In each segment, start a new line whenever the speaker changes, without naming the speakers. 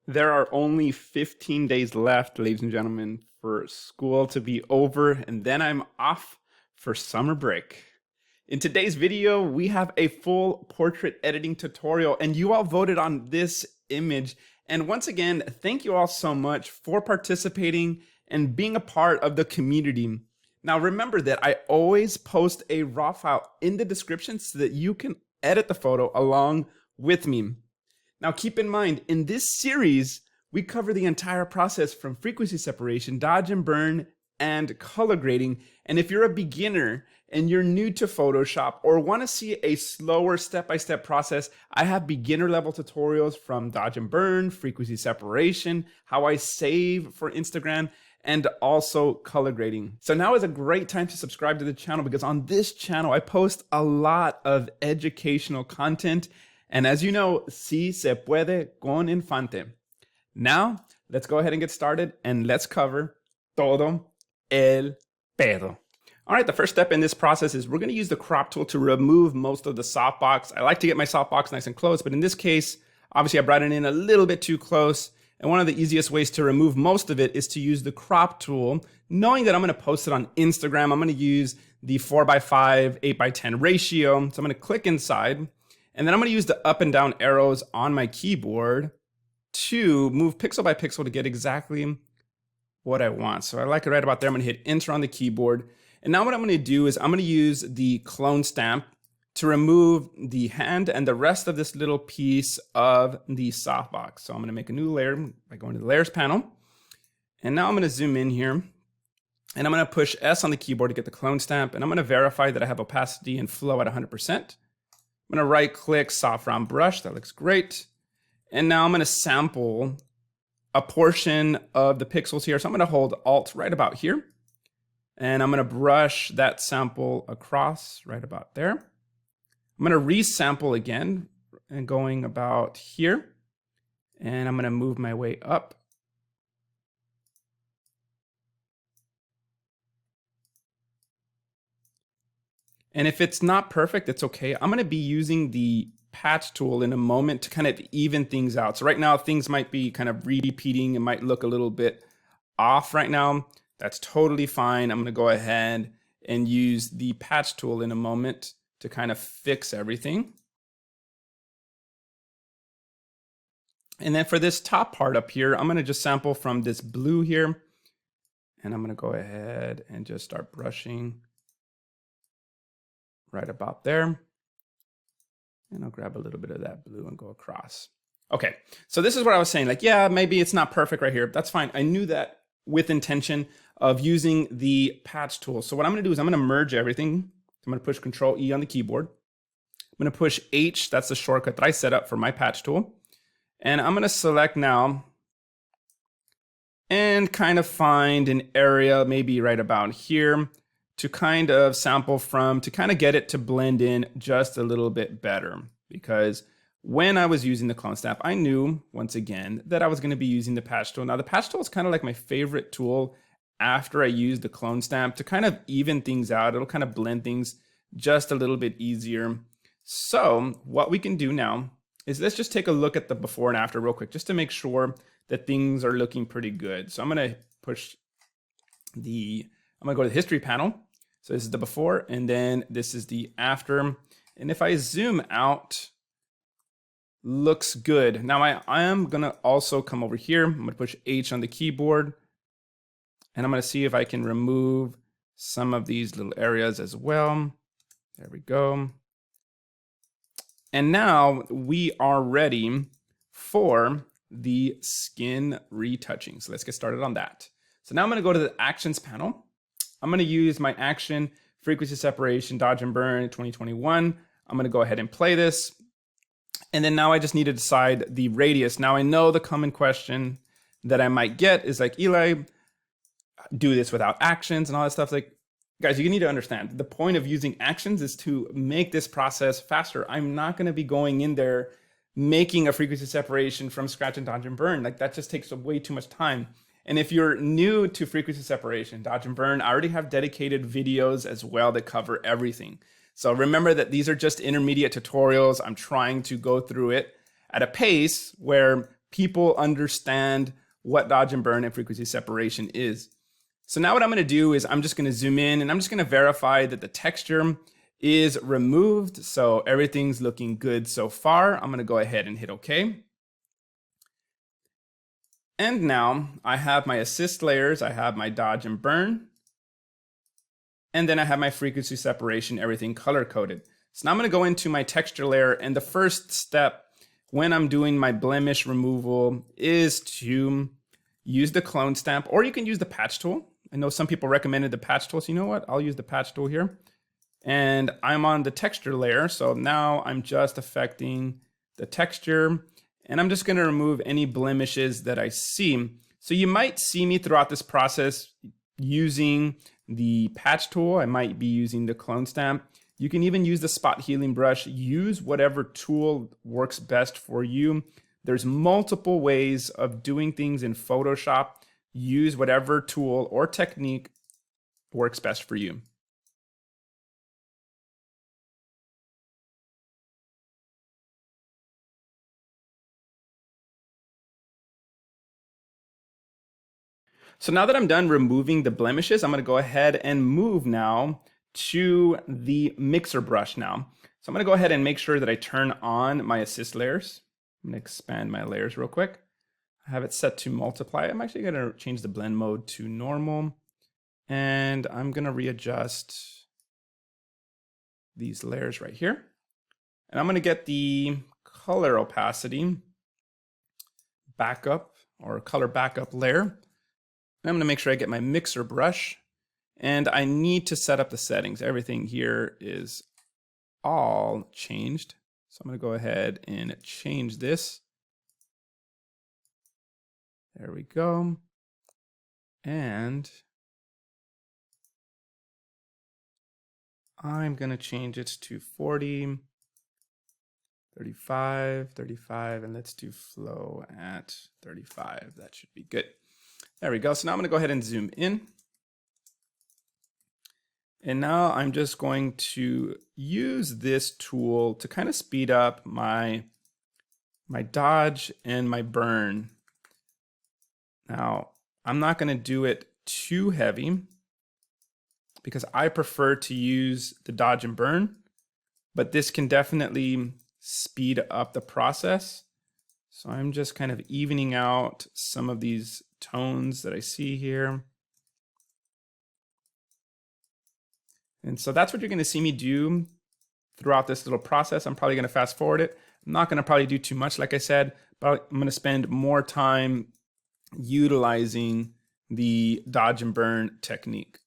There are only 15 days left, ladies and gentlemen, for school to be over, and then I'm off for summer break. In today's video, we have a full portrait editing tutorial, and you all voted on this image. And once again, thank you all so much for participating and being a part of the community. Now, remember that I always post a raw file in the description so that you can edit the photo along with me. Now, keep in mind, in this series, we cover the entire process from frequency separation, dodge and burn, and color grading. And if you're a beginner and you're new to Photoshop or want to see a slower step-by-step process, I have beginner level tutorials from dodge and burn, frequency separation, how I save for Instagram, and also color grading. So now is a great time to subscribe to the channel because on this channel, I post a lot of educational content. And as you know, sí se puede con infante. Now, let's go ahead and get started and let's cover todo el pedo. All right, the first step in this process is we're gonna use the crop tool to remove most of the softbox. I like to get my softbox nice and close, but in this case, obviously I brought it in a little bit too close. And one of the easiest ways to remove most of it is to use the crop tool, knowing that I'm gonna post it on Instagram. I'm gonna use the 4:5, 8:10 ratio. So I'm gonna click inside, and then I'm gonna use the up and down arrows on my keyboard to move pixel by pixel to get exactly what I want. So I like it right about there. I'm gonna hit enter on the keyboard. And now what I'm gonna do is I'm gonna use the clone stamp to remove the hand and the rest of this little piece of the softbox. So I'm gonna make a new layer by going to the layers panel. And now I'm gonna zoom in here and I'm gonna push S on the keyboard to get the clone stamp. And I'm gonna verify that I have opacity and flow at 100%. I'm gonna right click soft round brush, that looks great. And now I'm gonna sample a portion of the pixels here. So I'm gonna hold Alt right about here. And I'm gonna brush that sample across right about there. I'm gonna resample again and going about here. And I'm gonna move my way up. And if it's not perfect, it's okay. I'm gonna be using the patch tool in a moment to kind of even things out. So right now things might be kind of repeating. It might look a little bit off right now. That's totally fine. I'm gonna go ahead and use the patch tool in a moment to kind of fix everything. And then for this top part up here, I'm gonna just sample from this blue here. And I'm gonna go ahead and just start brushing right about there. And I'll grab a little bit of that blue and go across. Okay, so this is what I was saying. Like, yeah, maybe it's not perfect right here. That's fine. I knew that with intention of using the patch tool. So what I'm gonna do is I'm gonna merge everything. I'm gonna push Control E on the keyboard. I'm gonna push H, that's the shortcut that I set up for my patch tool. And I'm gonna select now and kind of find an area maybe right about here to kind of sample from, to kind of get it to blend in just a little bit better. Because when I was using the clone stamp, I knew, once again, that I was gonna be using the patch tool. Now the patch tool is kind of like my favorite tool after I use the clone stamp to kind of even things out. It'll kind of blend things just a little bit easier. So what we can do now is let's just take a look at the before and after real quick, just to make sure that things are looking pretty good. So I'm gonna push I'm gonna go to the history panel. So this is the before, and then this is the after. And if I zoom out, looks good. Now I am gonna also come over here. I'm gonna push H on the keyboard. And I'm gonna see if I can remove some of these little areas as well. There we go. And now we are ready for the skin retouching. So let's get started on that. So now I'm gonna go to the actions panel. I'm gonna use my action, frequency separation, dodge and burn 2021. I'm gonna go ahead and play this. And then now I just need to decide the radius. Now I know the common question that I might get is like, Eli, do this without actions and all that stuff. Like, guys, you need to understand the point of using actions is to make this process faster. I'm not going to be going in there making a frequency separation from scratch and dodge and burn. Like, that just takes way too much time. And if you're new to frequency separation, dodge and burn, I already have dedicated videos as well that cover everything. So remember that these are just intermediate tutorials. I'm trying to go through it at a pace where people understand what dodge and burn and frequency separation is. So now what I'm going to do is I'm just going to zoom in and I'm just going to verify that the texture is removed. So everything's looking good so far. I'm going to go ahead and hit OK. And now I have my assist layers. I have my dodge and burn. And then I have my frequency separation, everything color coded. So now I'm going to go into my texture layer. And the first step when I'm doing my blemish removal is to use the clone stamp, or you can use the patch tool. I know some people recommended the patch tool, so you know what? I'll use the patch tool here. And I'm on the texture layer, so now I'm just affecting the texture, and I'm just gonna remove any blemishes that I see. So you might see me throughout this process using the patch tool. I might be using the clone stamp. You can even use the spot healing brush. Use whatever tool works best for you. There's multiple ways of doing things in Photoshop. Use whatever tool or technique works best for you. So now that I'm done removing the blemishes, I'm going to go ahead and move now to the mixer brush now. So I'm going to go ahead and make sure that I turn on my assist layers. I'm going to expand my layers real quick. I have it set to multiply. I'm actually going to change the blend mode to normal. And I'm going to readjust these layers right here. And I'm going to get the color opacity backup or color backup layer. And I'm going to make sure I get my mixer brush. And I need to set up the settings. Everything here is all changed. So I'm going to go ahead and change this. There we go. And I'm going to change it to 40, 35, 35, and let's do flow at 35. That should be good. There we go. So now I'm going to go ahead and zoom in. And now I'm just going to use this tool to kind of speed up my dodge and my burn. Now, I'm not going to do it too heavy because I prefer to use the dodge and burn, but this can definitely speed up the process. So I'm just kind of evening out some of these tones that I see here. And so that's what you're going to see me do throughout this little process. I'm probably going to fast forward it. I'm not going to probably do too much, like I said, but I'm going to spend more time utilizing the dodge and burn technique.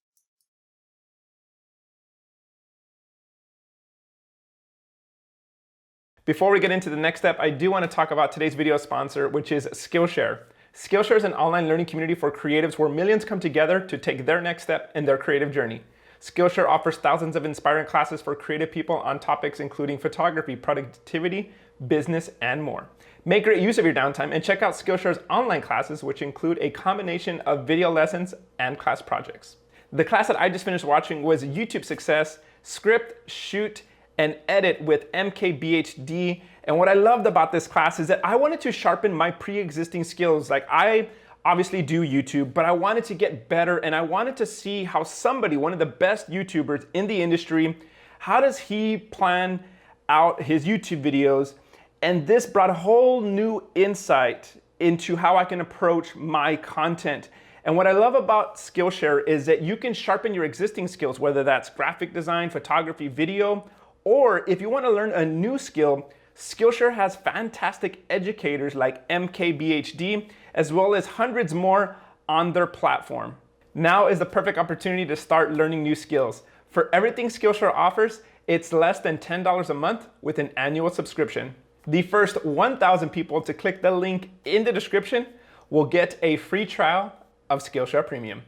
Before we get into the next step, I do want to talk about today's video sponsor, which is Skillshare. Skillshare is an online learning community for creatives where millions come together to take their next step in their creative journey. Skillshare offers thousands of inspiring classes for creative people on topics including photography, productivity, business, and more. Make great use of your downtime and check out Skillshare's online classes, which include a combination of video lessons and class projects. The class that I just finished watching was YouTube Success, Script, Shoot, and Edit with MKBHD. And what I loved about this class is that I wanted to sharpen my pre-existing skills. Like, I obviously do YouTube, but I wanted to get better, and I wanted to see how somebody, one of the best YouTubers in the industry, how does he plan out his YouTube videos? And this brought a whole new insight into how I can approach my content. And what I love about Skillshare is that you can sharpen your existing skills, whether that's graphic design, photography, video, or if you want to learn a new skill, Skillshare has fantastic educators like MKBHD, as well as hundreds more on their platform. Now is the perfect opportunity to start learning new skills. For everything Skillshare offers, it's less than $10 a month with an annual subscription. The first 1,000 people to click the link in the description will get a free trial of Skillshare Premium.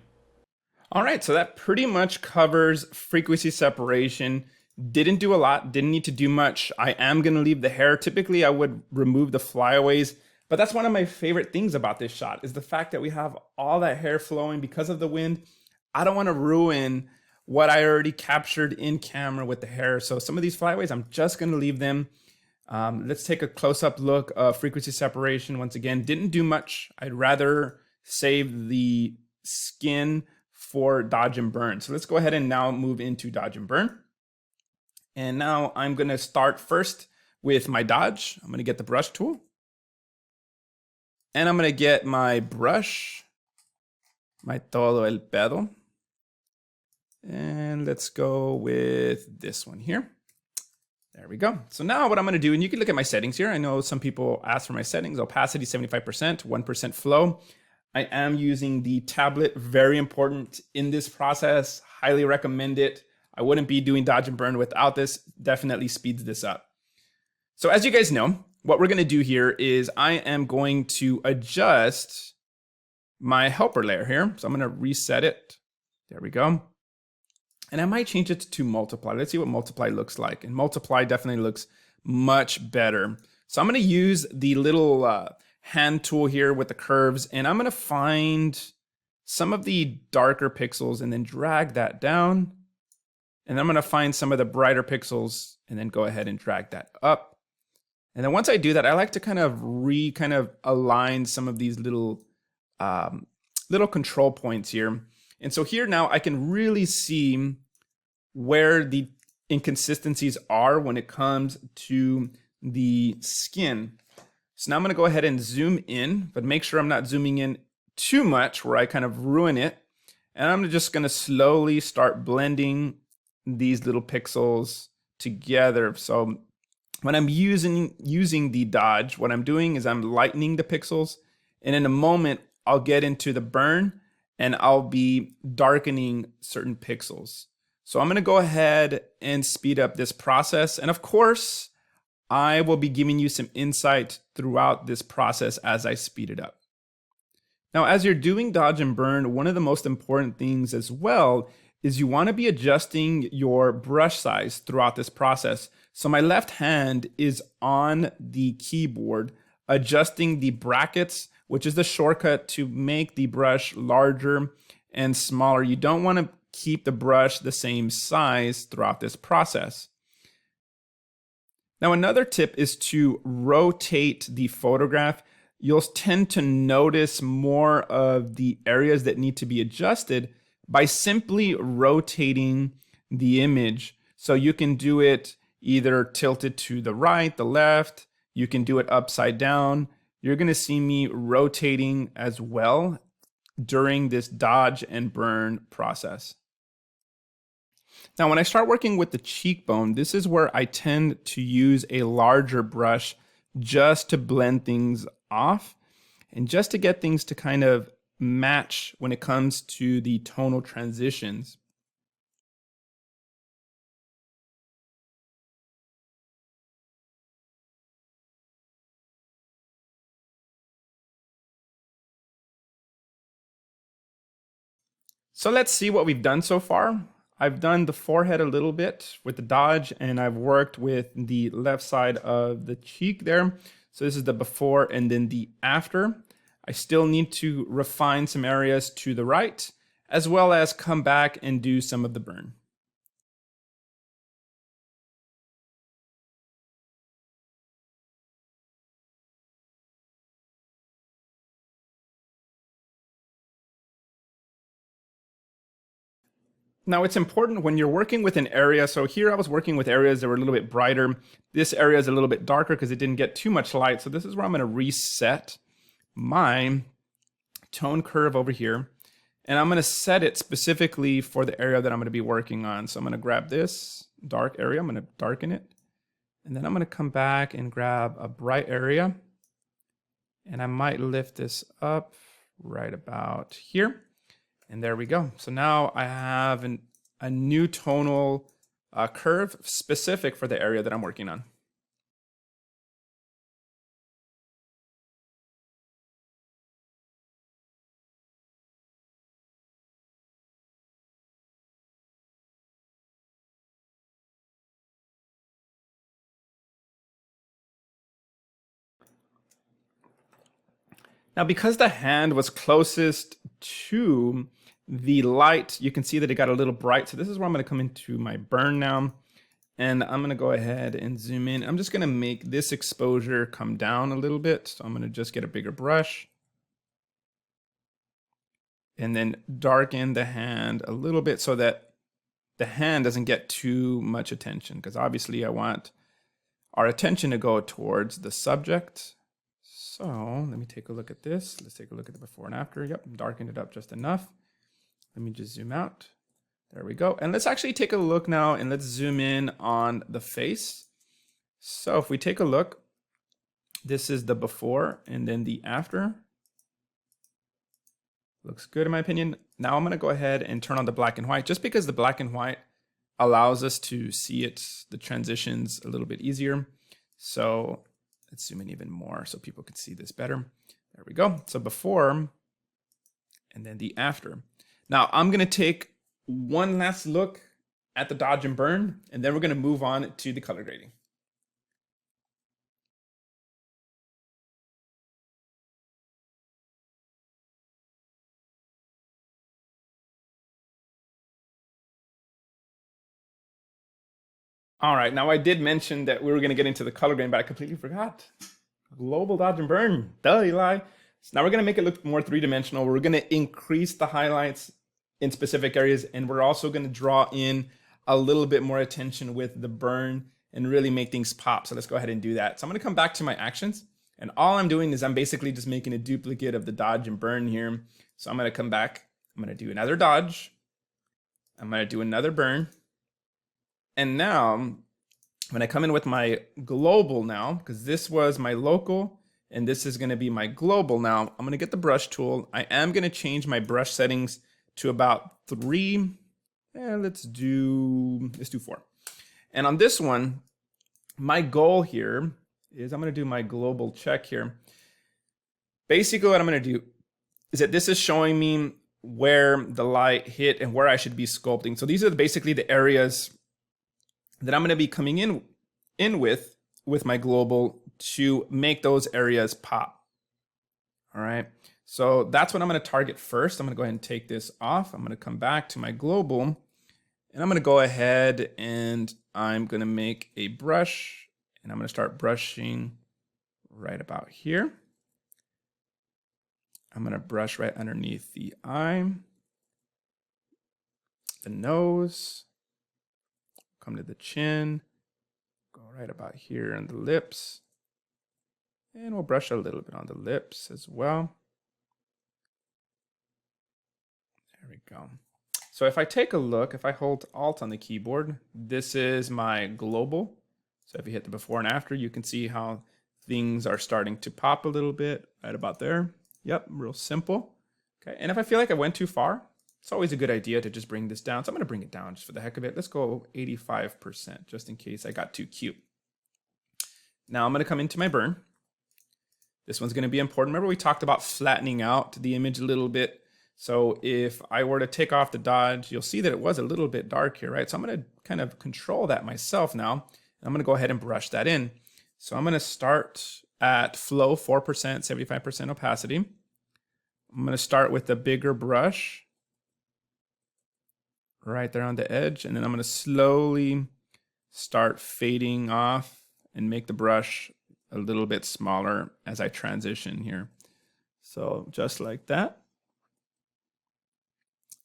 All right, so that pretty much covers frequency separation. Didn't do a lot, didn't need to do much. I am gonna leave the hair. Typically I would remove the flyaways, but that's one of my favorite things about this shot is the fact that we have all that hair flowing because of the wind. I don't wanna ruin what I already captured in camera with the hair. So some of these flyaways, I'm just gonna leave them. Let's take a close-up look of frequency separation. Once again, didn't do much. I'd rather save the skin for dodge and burn. So let's go ahead and now move into dodge and burn. And now I'm going to start first with my dodge. I'm going to get the brush tool. And I'm going to get my brush, my todo el pedo. And let's go with this one here. There we go. So now what I'm going to do, and you can look at my settings here. I know some people ask for my settings. Opacity 75%, 1% flow. I am using the tablet, very important in this process. Highly recommend it. I wouldn't be doing dodge and burn without this. Definitely speeds this up. So as you guys know, what we're going to do here is I am going to adjust my helper layer here. So I'm going to reset it. There we go. And I might change it to multiply. Let's see what multiply looks like. And multiply definitely looks much better. So I'm going to use the little hand tool here with the curves, and I'm going to find some of the darker pixels and then drag that down. And I'm going to find some of the brighter pixels and then go ahead and drag that up. And then once I do that, I like to kind of align some of these little control points here. And so here now I can really see where the inconsistencies are when it comes to the skin. So now I'm going to go ahead and zoom in, but make sure I'm not zooming in too much where I kind of ruin it. And I'm just going to slowly start blending these little pixels together. So when I'm using the dodge, what I'm doing is I'm lightening the pixels. And in a moment, I'll get into the burn and I'll be darkening certain pixels. So I'm going to go ahead and speed up this process. And of course, I will be giving you some insight throughout this process as I speed it up. Now, as you're doing dodge and burn, one of the most important things as well is you want to be adjusting your brush size throughout this process. So my left hand is on the keyboard, adjusting the brackets, which is the shortcut to make the brush larger and smaller. You don't want to keep the brush the same size throughout this process. Now, another tip is to rotate the photograph. You'll tend to notice more of the areas that need to be adjusted by simply rotating the image. So you can do it either tilted to the right, the left, you can do it upside down. You're going to see me rotating as well during this dodge and burn process. Now, when I start working with the cheekbone, this is where I tend to use a larger brush just to blend things off and just to get things to kind of match when it comes to the tonal transitions. So let's see what we've done so far. I've done the forehead a little bit with the dodge, and I've worked with the left side of the cheek there. So this is the before and then the after. I still need to refine some areas to the right, as well as come back and do some of the burn. Now, it's important when you're working with an area. So here I was working with areas that were a little bit brighter. This area is a little bit darker because it didn't get too much light. So this is where I'm going to reset my tone curve over here. And I'm going to set it specifically for the area that I'm going to be working on. So I'm going to grab this dark area. I'm going to darken it. And then I'm going to come back and grab a bright area. And I might lift this up right about here. And there we go. So now I have a new tonal curve specific for the area that I'm working on. Now, because the hand was closest to the light, you can see that it got a little bright. So this is where I'm going to come into my burn now. And I'm going to go ahead and zoom in. I'm just going to make this exposure come down a little bit. So I'm going to just get a bigger brush. And then darken the hand a little bit so that the hand doesn't get too much attention. Because obviously I want our attention to go towards the subject. So let me take a look at this. Let's take a look at the before and after. Yep, darkened it up just enough. Let me just zoom out. There we go. And let's actually take a look now and let's zoom in on the face. So if we take a look, this is the before and then the after. Looks good in my opinion. Now I'm going to go ahead and turn on the black and white just because the black and white allows us to see the transitions a little bit easier. So let's zoom in even more so people can see this better. There we go. So before and then the after. Now I'm going to take one last look at the dodge and burn, and then we're going to move on to the color grading. All right, now I did mention that we were going to get into the color grading, but I completely forgot. Global dodge and burn. Duh, Eli. So now we're going to make it look more three-dimensional. We're going to increase the highlights in specific areas, and we're also going to draw in a little bit more attention with the burn and really make things pop. So let's go ahead and do that. So I'm going to come back to my actions, and all I'm doing is I'm basically just making a duplicate of the dodge and burn here. So I'm going to come back. I'm going to do another dodge. I'm going to do another burn. And now when I come in with my global now, because this was my local and this is going to be my global now, I'm going to get the brush tool. I am going to change my brush settings to about 3. Let's do 4. And on this one, my goal here is I'm going to do my global check here. Basically what I'm going to do is that this is showing me where the light hit and where I should be sculpting. So these are basically the areas that I'm going to be coming in with my global to make those areas pop. All right. So that's what I'm going to target first. I'm going to go ahead and take this off. I'm going to come back to my global and I'm going to go ahead and I'm going to make a brush and I'm going to start brushing right about here. I'm going to brush right underneath the eye, the nose, come to the chin, go right about here on the lips, and we'll brush a little bit on the lips as well. There we go. So if I take a look, if I hold Alt on the keyboard, this is my global. So if you hit the before and after, you can see how things are starting to pop a little bit right about there. Yep, real simple. Okay, and if I feel like I went too far, it's always a good idea to just bring this down. So I'm going to bring it down just for the heck of it. Let's go 85%, just in case I got too cute. Now I'm going to come into my burn. This one's going to be important. Remember we talked about flattening out the image a little bit. So if I were to take off the dodge, you'll see that it was a little bit dark here, right? So I'm going to kind of control that myself now. I'm going to go ahead and brush that in. So I'm going to start at flow 4%, 75% opacity. I'm going to start with the bigger brush right there on the edge. And then I'm going to slowly start fading off and make the brush a little bit smaller as I transition here. So just like that.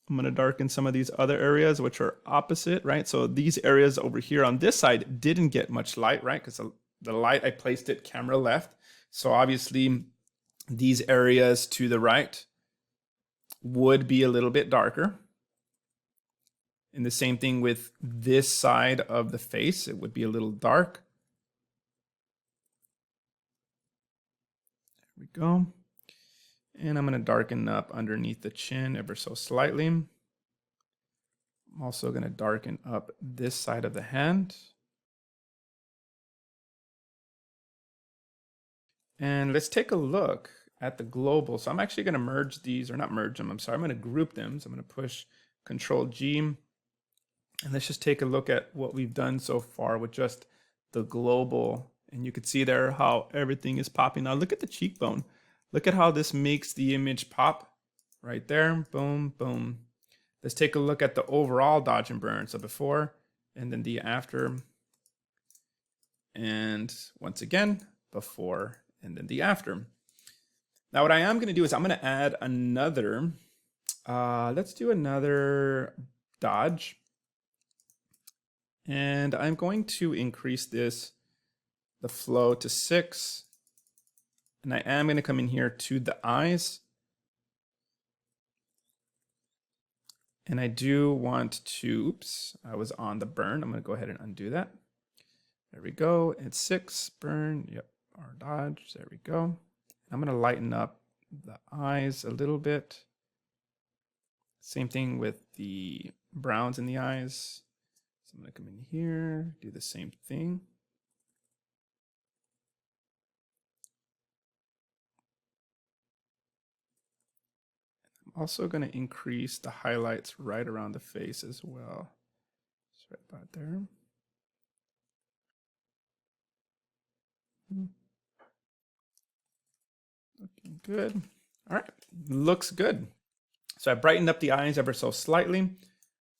I'm going to darken some of these other areas, which are opposite, right? So these areas over here on this side didn't get much light, right? Because the light, I placed it camera left. So obviously these areas to the right would be a little bit darker. And the same thing with this side of the face, it would be a little dark. There we go. And I'm going to darken up underneath the chin ever so slightly. I'm also going to darken up this side of the hand. And let's take a look at the global. So I'm actually going to merge these, or not merge them, I'm sorry. I'm going to group them. So I'm going to push Control G. And let's just take a look at what we've done so far with just the global. And you can see there how everything is popping. Now look at the cheekbone. Look at how this makes the image pop right there. Boom, boom. Let's take a look at the overall dodge and burn. So before and then the after. And once again, before and then the after. Now what I am going to do is I'm going to add another, let's do another dodge. And I'm going to increase this, the flow to 6. And I am going to come in here to the eyes. And I do want to, oops, I was on the burn. I'm going to go ahead and undo that. There we go. It's 6, burn, yep, or dodge, there we go. I'm going to lighten up the eyes a little bit. Same thing with the browns in the eyes. So I'm going to come in here, do the same thing. I'm also going to increase the highlights right around the face as well. Just right about there. Looking good. All right, looks good. So I brightened up the eyes ever so slightly.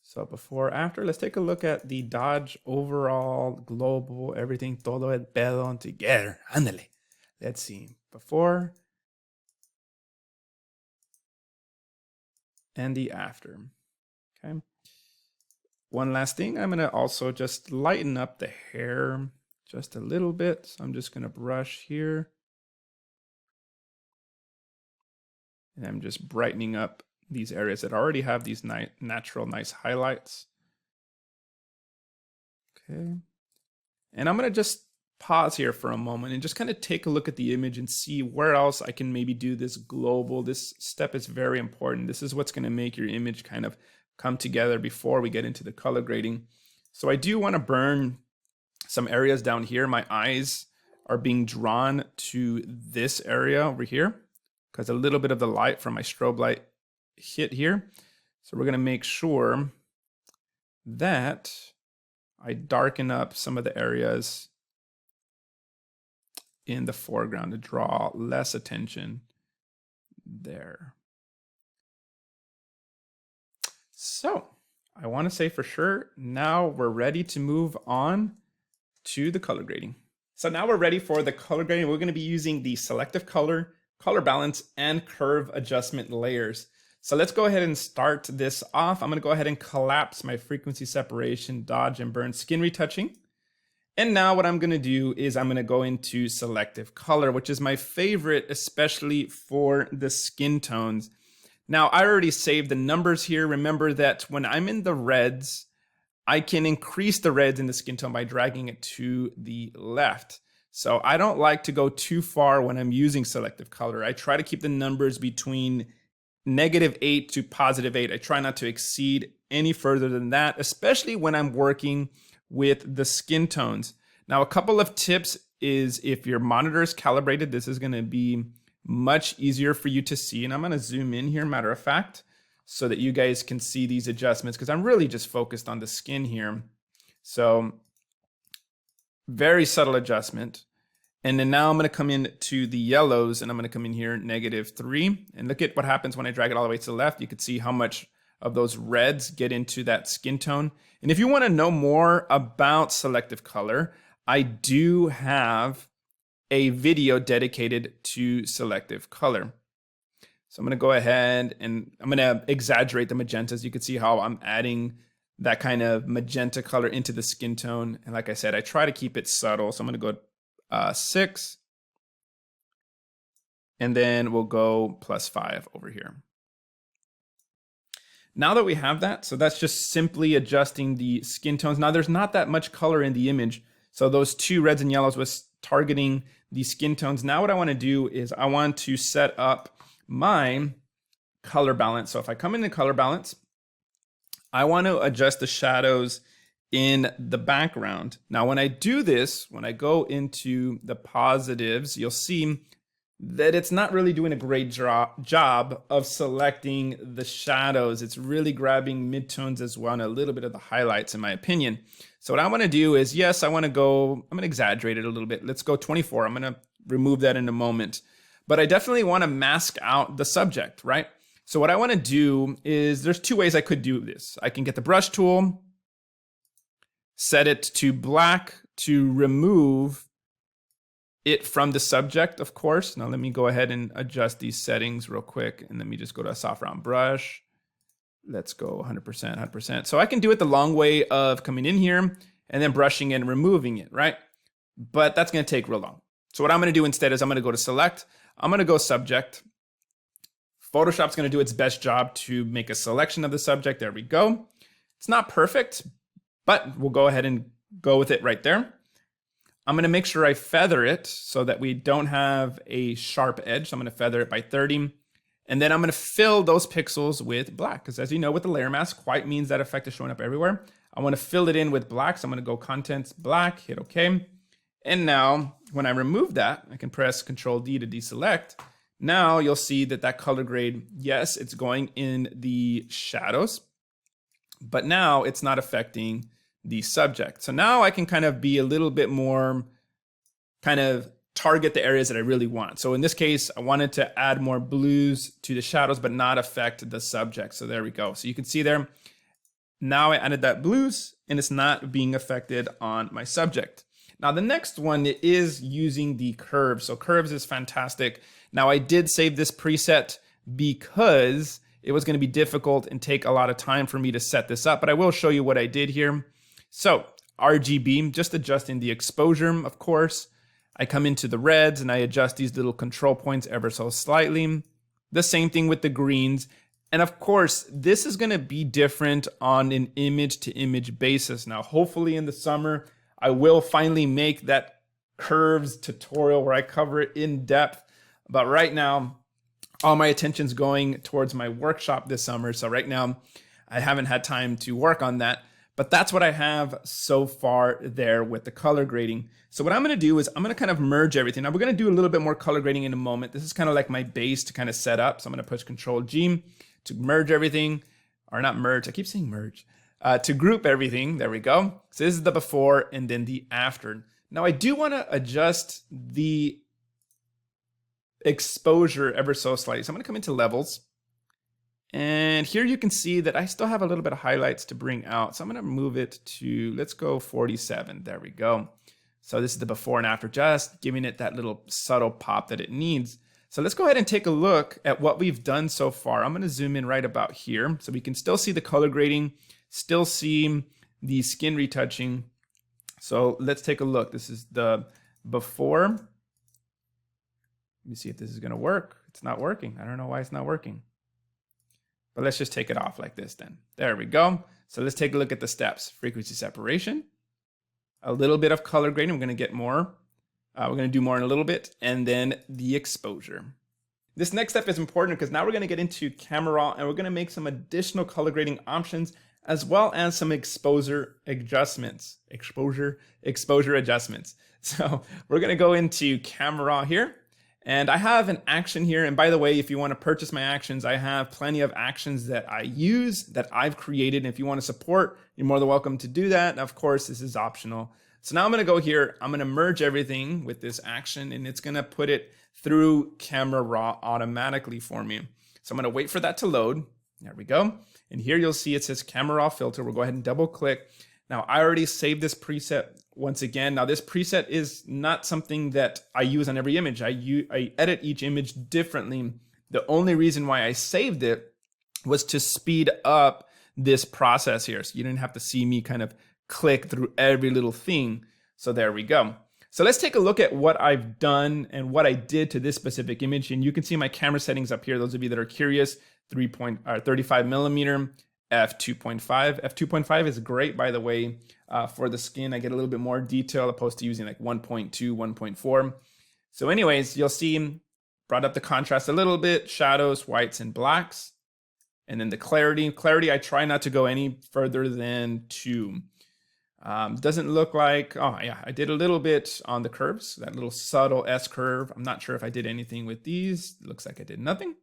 So before, after, let's take a look at the dodge overall, global, everything, todo el pedo together. Ándale. Let's see. Before and the after. Okay. One last thing, I'm going to also just lighten up the hair just a little bit. So I'm just going to brush here. And I'm just brightening up these areas that already have these natural nice highlights. Okay. And I'm going to just pause here for a moment and just kind of take a look at the image and see where else I can maybe do this global. This step is very important. This is what's going to make your image kind of come together before we get into the color grading. So I do want to burn some areas down here. My eyes are being drawn to this area over here because a little bit of the light from my strobe light hit here. So we're going to make sure that I darken up some of the areas in the foreground to draw less attention there. So I want to say for sure, now we're ready to move on to the color grading. So now we're ready for the color grading. We're going to be using the selective color, color balance, and curve adjustment layers. So let's go ahead and start this off. I'm going to go ahead and collapse my frequency separation, dodge, and burn skin retouching. And now what I'm going to do is I'm going to go into selective color, which is my favorite, especially for the skin tones. Now I already saved the numbers here. Remember that when I'm in the reds, I can increase the reds in the skin tone by dragging it to the left. So I don't like to go too far when I'm using selective color. I try to keep the numbers between -8 to +8. I try not to exceed any further than that, especially when I'm working with the skin tones. Now, a couple of tips is if your monitor is calibrated, this is going to be much easier for you to see. And I'm going to zoom in here, matter of fact, so that you guys can see these adjustments because I'm really just focused on the skin here. So very subtle adjustment. And then now I'm going to come in to the yellows and I'm going to come in here -3. And look at what happens when I drag it all the way to the left. You can see how much of those reds get into that skin tone. And if you want to know more about selective color, I do have a video dedicated to selective color. So I'm going to go ahead and I'm going to exaggerate the magentas. You can see how I'm adding that kind of magenta color into the skin tone. And like I said, I try to keep it subtle. So I'm going to go 6. And then we'll go +5 over here. Now that we have that, so that's just simply adjusting the skin tones. Now there's not that much color in the image. So those 2 reds and yellows was targeting the skin tones. Now what I want to do is I want to set up my color balance. So if I come into color balance, I want to adjust the shadows in the background. Now when I do this, when I go into the positives, you'll see that it's not really doing a great job of selecting the shadows. It's really grabbing midtones as well and a little bit of the highlights in my opinion. So what I want to do is, yes, I'm going to exaggerate it a little bit. Let's go 24. I'm going to remove that in a moment. But I definitely want to mask out the subject, right? So what I want to do is, there's 2 ways I could do this. I can get the brush tool, set it to black to remove it from the subject, of course. Now let me go ahead and adjust these settings real quick. And let me just go to a soft round brush. Let's go 100%, 100%. So I can do it the long way of coming in here and then brushing it and removing it, right? But that's going to take real long. So what I'm going to do instead is I'm going to go to select. I'm going to go subject. Photoshop's going to do its best job to make a selection of the subject. There we go. It's not perfect, but we'll go ahead and go with it right there. I'm going to make sure I feather it so that we don't have a sharp edge. So I'm going to feather it by 30. And then I'm going to fill those pixels with black, because as you know, with the layer mask, white means that effect is showing up everywhere. I want to fill it in with black. So I'm going to go contents, black, hit OK. And now when I remove that, I can press Control D to deselect. Now you'll see that that color grade, yes, it's going in the shadows, but now it's not affecting the subject. So now I can kind of be a little bit more kind of target the areas that I really want. So in this case, I wanted to add more blues to the shadows, but not affect the subject. So there we go. So you can see there, now I added that blues and it's not being affected on my subject. Now the next one is using the curves. So curves is fantastic. Now I did save this preset because it was going to be difficult and take a lot of time for me to set this up, but I will show you what I did here. So RGB, just adjusting the exposure, of course. I come into the reds and I adjust these little control points ever so slightly. The same thing with the greens. And of course, this is going to be different on an image to image basis. Now, hopefully in the summer, I will finally make that curves tutorial where I cover it in depth. But right now, all my attention's going towards my workshop this summer. So right now, I haven't had time to work on that. But that's what I have so far there with the color grading. So what I'm going to do is I'm going to kind of merge everything. Now we're going to do a little bit more color grading in a moment. This is kind of like my base to kind of set up. So I'm going to push Control G to merge everything, or not merge. I keep saying merge. To group everything. There we go. So this is the before and then the after. Now I do want to adjust the exposure ever so slightly. So I'm going to come into levels. And here you can see that I still have a little bit of highlights to bring out. So I'm going to move it to, let's go 47. There we go. So this is the before and after, just giving it that little subtle pop that it needs. So let's go ahead and take a look at what we've done so far. I'm going to zoom in right about here so we can still see the color grading, still see the skin retouching. So let's take a look. This is the before. Let me see if this is going to work. It's not working. I don't know why it's not working. But let's just take it off like this then. There we go. So let's take a look at the steps. Frequency separation, a little bit of color grading. We're going to get more. We're going to do more in a little bit. And then the exposure. This next step is important because now we're going to get into camera raw and we're going to make some additional color grading options as well as some exposure adjustments. Exposure adjustments. So we're going to go into camera raw here. And I have an action here. And by the way, if you want to purchase my actions, I have plenty of actions that I use that I've created. And if you want to support, you're more than welcome to do that. And of course, this is optional. So now I'm going to go here. I'm going to merge everything with this action and it's going to put it through camera raw automatically for me. So I'm going to wait for that to load. There we go. And here you'll see it says camera raw filter. We'll go ahead and double click. Now I already saved this preset once again. Now this preset is not something that I use on every image. I edit each image differently. The only reason why I saved it was to speed up this process here. So you didn't have to see me kind of click through every little thing. So there we go. So let's take a look at what I've done and what I did to this specific image. And you can see my camera settings up here. Those of you that are curious, 35 millimeter, f2.5. F2.5 is great, by the way, for the skin. I get a little bit more detail opposed to using like 1.2, 1.4. So anyways, you'll see brought up the contrast a little bit, shadows, whites and blacks. And then the clarity. Clarity, I try not to go any further than 2. Doesn't look like, oh yeah, I did a little bit on the curves, that little subtle S curve. I'm not sure if I did anything with these. It looks like I did nothing.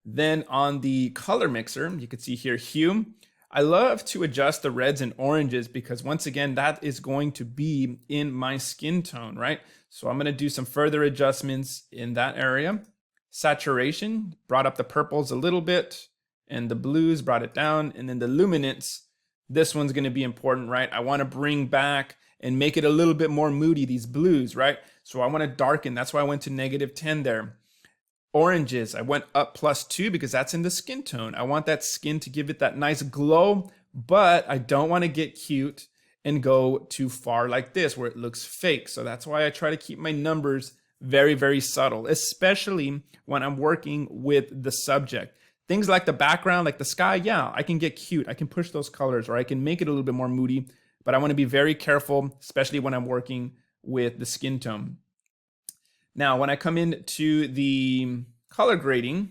Then on the color mixer, you can see here hue. I love to adjust the reds and oranges because once again, that is going to be in my skin tone, right? So I'm going to do some further adjustments in that area. Saturation, brought up the purples a little bit and the blues, brought it down. And then the luminance, this one's going to be important, right? I want to bring back and make it a little bit more moody, these blues, right? So I want to darken. That's why I went to -10 there. Oranges, I went up +2 because that's in the skin tone. I want that skin to give it that nice glow, but I don't want to get cute and go too far like this where it looks fake. So that's why I try to keep my numbers very, very subtle, especially when I'm working with the subject. Things like the background, like the sky, yeah, I can get cute. I can push those colors, or I can make it a little bit more moody, but I want to be very careful, especially when I'm working with the skin tone. Now, when I come into the color grading,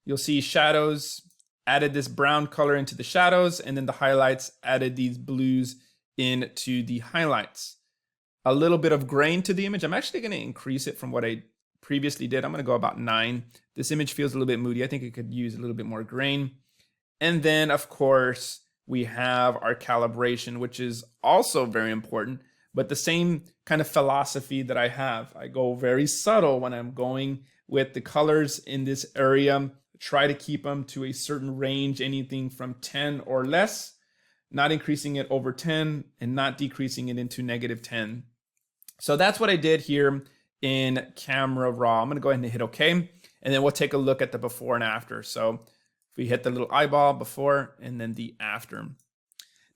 you'll see shadows, added this brown color into the shadows, and then the highlights added these blues into the highlights. A little bit of grain to the image. I'm actually going to increase it from what I previously did. I'm going to go about 9. This image feels a little bit moody. I think it could use a little bit more grain. And then, of course, we have our calibration, which is also very important, but the same kind of philosophy that I have. I go very subtle when I'm going with the colors in this area. Try to keep them to a certain range, anything from 10 or less, not increasing it over 10 and not decreasing it into -10. So that's what I did here in Camera Raw. I'm going to go ahead and hit OK, and then we'll take a look at the before and after. So if we hit the little eyeball before and then the after.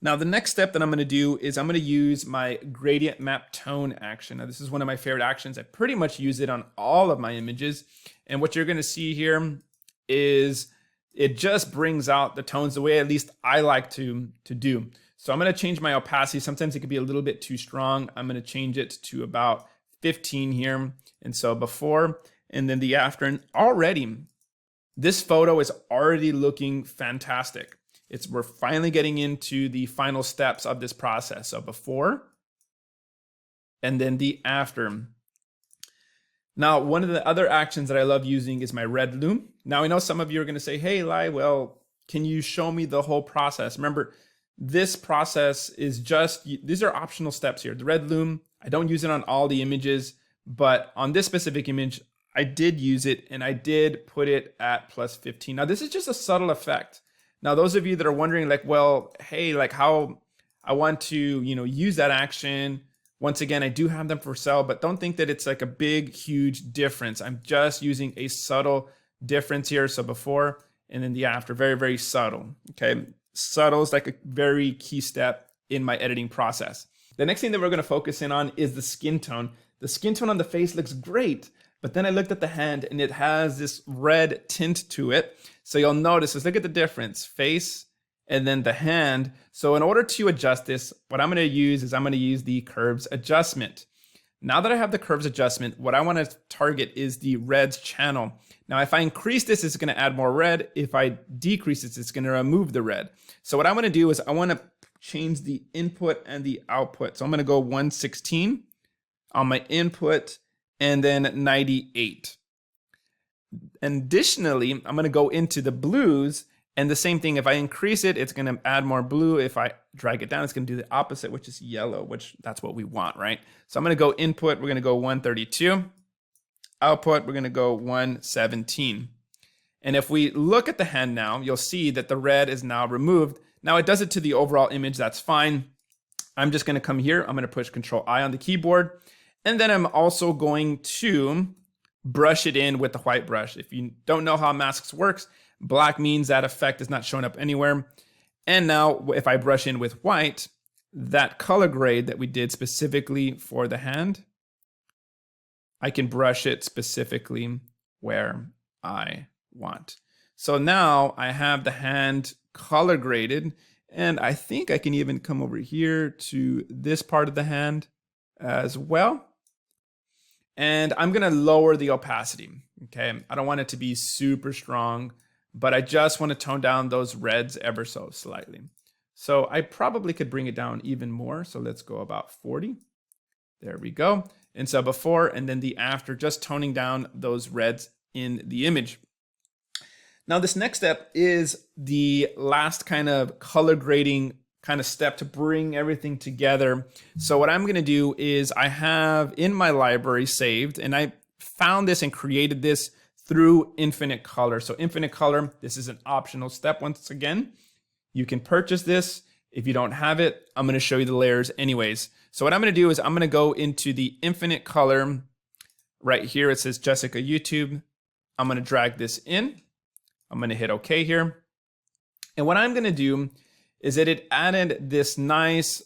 Now the next step that I'm going to do is I'm going to use my gradient map tone action. Now this is one of my favorite actions. I pretty much use it on all of my images. And what you're going to see here is it just brings out the tones the way at least I like to do. So I'm going to change my opacity. Sometimes it could be a little bit too strong. I'm going to change it to about 15 here. And so before and then the after. And already this photo is already looking fantastic. We're finally getting into the final steps of this process. So before and then the after. Now, one of the other actions that I love using is my red loom. Now, I know some of you are going to say, hey, Lai, well, can you show me the whole process? Remember, this process is just, these are optional steps here. The red loom, I don't use it on all the images, but on this specific image, I did use it and I did put it at +15. Now, this is just a subtle effect. Now, those of you that are wondering like, well, hey, like how I want to, use that action. Once again, I do have them for sale, but don't think that it's like a big, huge difference. I'm just using a subtle difference here. So before and then the after, very, very subtle. Okay, subtle is like a very key step in my editing process. The next thing that we're going to focus in on is the skin tone. The skin tone on the face looks great, but then I looked at the hand and it has this red tint to it. So you'll notice, let's look at the difference, face and then the hand. So in order to adjust this, what I'm going to use is I'm going to use the curves adjustment. Now that I have the curves adjustment, what I want to target is the reds channel. Now, if I increase this, it's going to add more red. If I decrease this, it's going to remove the red. So what I want to do is I want to change the input and the output. So I'm going to go 116 on my input and then 98. Additionally, I'm going to go into the blues, and the same thing, if I increase it, it's going to add more blue. If I drag it down, it's going to do the opposite, which is yellow, which that's what we want, right? So I'm going to go input, we're going to go 132. Output, we're going to go 117. And if we look at the hand now, you'll see that the red is now removed. Now it does it to the overall image, that's fine. I'm just going to come here, I'm going to push Control-I on the keyboard, and then I'm also going to brush it in with the white brush. If you don't know how masks works, black means that effect is not showing up anywhere. And now if I brush in with white, that color grade that we did specifically for the hand, I can brush it specifically where I want. So now I have the hand color graded, and I think I can even come over here to this part of the hand as well. And I'm going to lower the opacity. Okay, I don't want it to be super strong, but I just want to tone down those reds ever so slightly. So I probably could bring it down even more. So let's go about 40. There we go. And so before and then the after, just toning down those reds in the image. Now this next step is the last kind of color grading kind of step to bring everything together. So what I'm going to do is I have in my library saved, and I found this and created this through Infinite Color. So Infinite Color, this is an optional step. Once again, you can purchase this. If you don't have it, I'm going to show you the layers anyways. So what I'm going to do is I'm going to go into the infinite color right here. It says Jessica YouTube. I'm going to drag this in. I'm going to hit OK here. And what I'm going to do is that it added this nice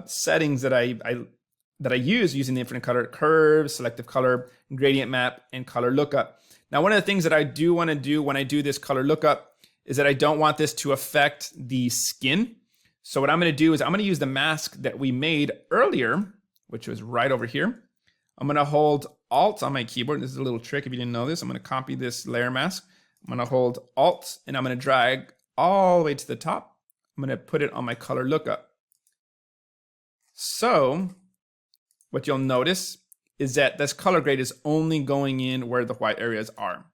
settings that I use using the infinite color: curve, selective color, gradient map, and color lookup. Now, one of the things that I do want to do when I do this color lookup is that I don't want this to affect the skin. So what I'm going to do is I'm going to use the mask that we made earlier, which was right over here. I'm going to hold Alt on my keyboard. This is a little trick if you didn't know this. I'm going to copy this layer mask. I'm going to hold Alt and I'm going to drag all the way to the top. I'm going to put it on my color lookup. So what you'll notice is that this color grade is only going in where the white areas are.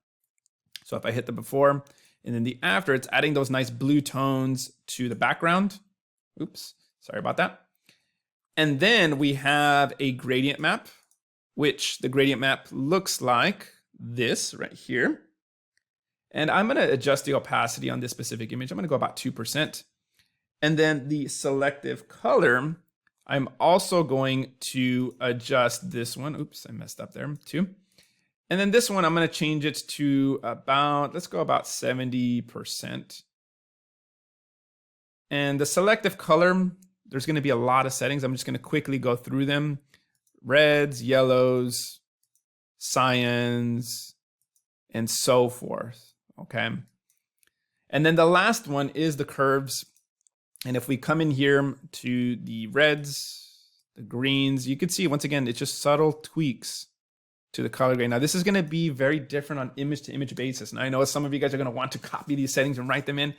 So if I hit the before and then the after, it's adding those nice blue tones to the background. Oops, sorry about that. And then we have a gradient map, which the gradient map looks like this right here. And I'm going to adjust the opacity on this specific image. I'm going to go about 2%. And then the selective color, I'm also going to adjust this one. Oops, I messed up there too. And then this one, I'm going to change it to about, let's go about 70%. And the selective color, there's going to be a lot of settings. I'm just going to quickly go through them. Reds, yellows, cyans, and so forth. Okay. And then the last one is the curves. And if we come in here to the reds, the greens, you can see once again, it's just subtle tweaks to the color grade. Now this is going to be very different on image to image basis. And I know some of you guys are going to want to copy these settings and write them in.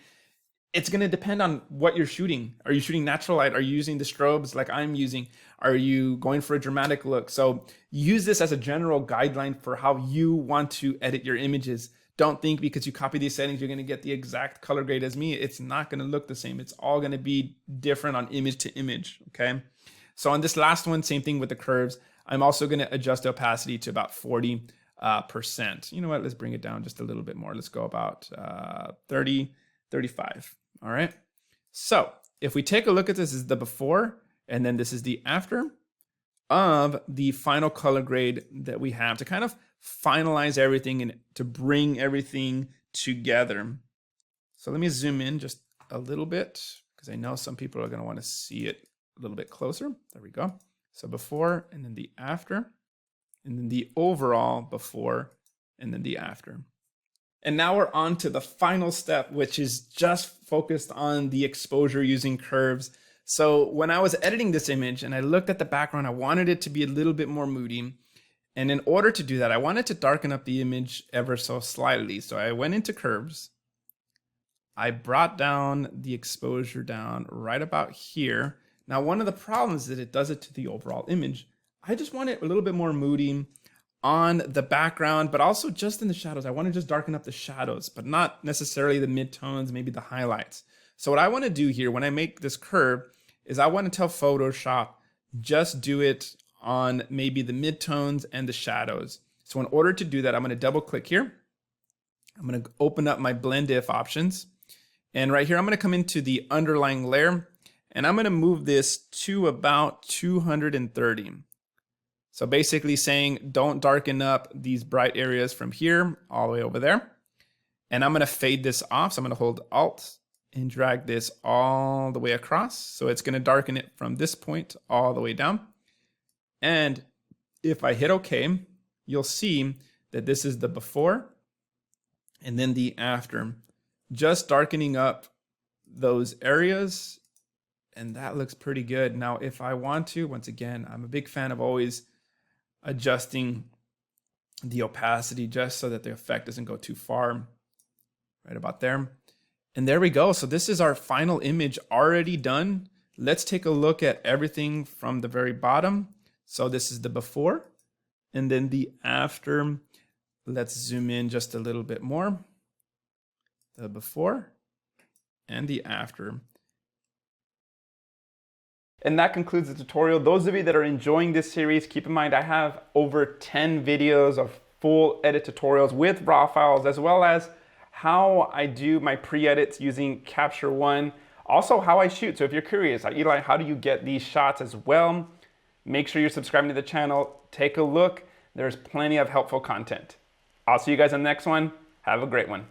It's going to depend on what you're shooting. Are you shooting natural light? Are you using the strobes like I'm using? Are you going for a dramatic look? So use this as a general guideline for how you want to edit your images. Don't think because you copy these settings, you're going to get the exact color grade as me. It's not going to look the same. It's all going to be different on image to image. Okay. So on this last one, same thing with the curves. I'm also going to adjust the opacity to about 40%. You know what? Let's bring it down just a little bit more. Let's go about 30, 35. All right. So if we take a look at this, is the before, and then this is the after of the final color grade that we have to kind of finalize everything and to bring everything together. So let me zoom in just a little bit because I know some people are going to want to see it a little bit closer. There we go. So before and then the after, and then the overall before and then the after. And now we're on to the final step, which is just focused on the exposure using curves. So when I was editing this image and I looked at the background, I wanted it to be a little bit more moody. And in order to do that, I wanted to darken up the image ever so slightly. So I went into curves. I brought down the exposure down right about here. Now, one of the problems is that it does it to the overall image. I just want it a little bit more moody on the background, but also just in the shadows. I want to just darken up the shadows, but not necessarily the midtones, maybe the highlights. So what I want to do here when I make this curve is I want to tell Photoshop, just do it on maybe the midtones and the shadows. So in order to do that, I'm going to double click here. I'm going to open up my blend if options. And right here, I'm going to come into the underlying layer and I'm going to move this to about 230. So basically saying, don't darken up these bright areas from here all the way over there. And I'm going to fade this off. So I'm going to hold Alt and drag this all the way across. So it's going to darken it from this point all the way down. And if I hit OK, you'll see that this is the before and then the after, just darkening up those areas. And that looks pretty good. Now, if I want to, once again, I'm a big fan of always adjusting the opacity just so that the effect doesn't go too far. Right about there. And there we go. So this is our final image already done. Let's take a look at everything from the very bottom. So this is the before and then the after. Let's zoom in just a little bit more. The before and the after.
And that concludes the tutorial. Those of you that are enjoying this series, keep in mind I have over 10 videos of full edit tutorials with raw files, as well as how I do my pre-edits using Capture One. Also how I shoot. So if you're curious, Eli, how do you get these shots as well?
Make sure you're subscribing to the channel. Take a look. There's plenty of helpful content. I'll see you guys in the next one. Have a great one.